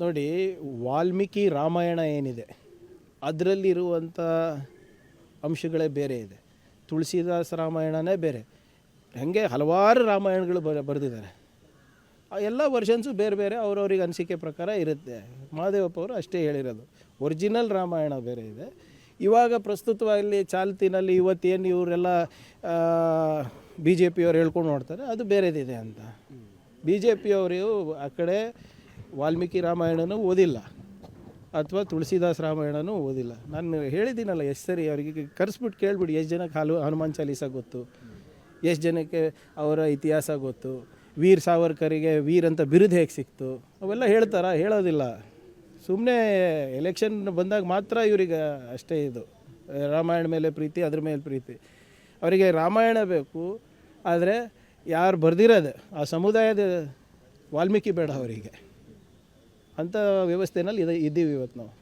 ನೋಡಿ, ವಾಲ್ಮೀಕಿ ರಾಮಾಯಣ ಏನಿದೆ ಅದರಲ್ಲಿರುವಂಥ ಅಂಶಗಳೇ ಬೇರೆ ಇದೆ. ತುಳಸಿದಾಸ ರಾಮಾಯಣನೇ ಬೇರೆ. ಹಾಗೆ ಹಲವಾರು ರಾಮಾಯಣಗಳು ಬರೆದಿದ್ದಾರೆ. ಆ ಎಲ್ಲ ವರ್ಷನ್ಸು ಬೇರೆ ಬೇರೆ ಅವ್ರವ್ರಿಗೆ ಅನಿಸಿಕೆ ಪ್ರಕಾರ ಇರುತ್ತೆ. ಮಹಾದೇವಪ್ಪ ಅವರು ಅಷ್ಟೇ ಹೇಳಿರೋದು. ಒರಿಜಿನಲ್ ರಾಮಾಯಣ ಬೇರೆ ಇದೆ. ಇವಾಗ ಪ್ರಸ್ತುತವಾಗಿ ಚಾಲ್ತಿನಲ್ಲಿ ಇವತ್ತೇನು ಇವರೆಲ್ಲ ಬಿ ಜೆ ಪಿಯವ್ರು ಹೇಳ್ಕೊಂಡು ನೋಡ್ತಾರೆ, ಅದು ಬೇರೆದಿದೆ ಅಂತ. ಬಿ ಜೆ ಪಿಯವರು ಆ ಕಡೆ ವಾಲ್ಮೀಕಿ ರಾಮಾಯಣನೂ ಓದಿಲ್ಲ ಅಥವಾ ತುಳಸಿದಾಸ್ ರಾಮಾಯಣನೂ ಓದಿಲ್ಲ. ನಾನು ಹೇಳಿದ್ದೀನಲ್ಲ ಎಷ್ಟು ಸರಿ, ಅವರಿಗೆ ಕರೆಸ್ಬಿಟ್ಟು ಕೇಳಿಬಿಡಿ ಎಷ್ಟು ಜನಕ್ಕೆ ಹನುಮಾನ್ ಚಾಲೀಸ ಗೊತ್ತು, ಎಷ್ಟು ಜನಕ್ಕೆ ಅವರ ಇತಿಹಾಸ ಗೊತ್ತು, ವೀರ್ ಸಾವರ್ಕರಿಗೆ ವೀರ್ ಅಂತ ಬಿರುದು ಹೇಗೆ ಸಿಕ್ತು, ಅವೆಲ್ಲ ಹೇಳ್ತಾರಾ? ಹೇಳೋದಿಲ್ಲ. ಸುಮ್ಮನೆ ಎಲೆಕ್ಷನ್ ಬಂದಾಗ ಮಾತ್ರ ಇವರಿಗೆ ಅಷ್ಟೇ ಇದು ರಾಮಾಯಣ ಮೇಲೆ ಪ್ರೀತಿ, ಅದ್ರ ಮೇಲೆ ಪ್ರೀತಿ. ಅವರಿಗೆ ರಾಮಾಯಣ ಬೇಕು, ಆದರೆ ಯಾರು ಬರ್ದಿರೋದು ಆ ಸಮುದಾಯದ ವಾಲ್ಮೀಕಿ ಬೇಡ ಅವರಿಗೆ. ಅಂಥ ವ್ಯವಸ್ಥೆಯಲ್ಲಿ ಇದ್ದೀವಿ ಇವತ್ತು ನಾವು.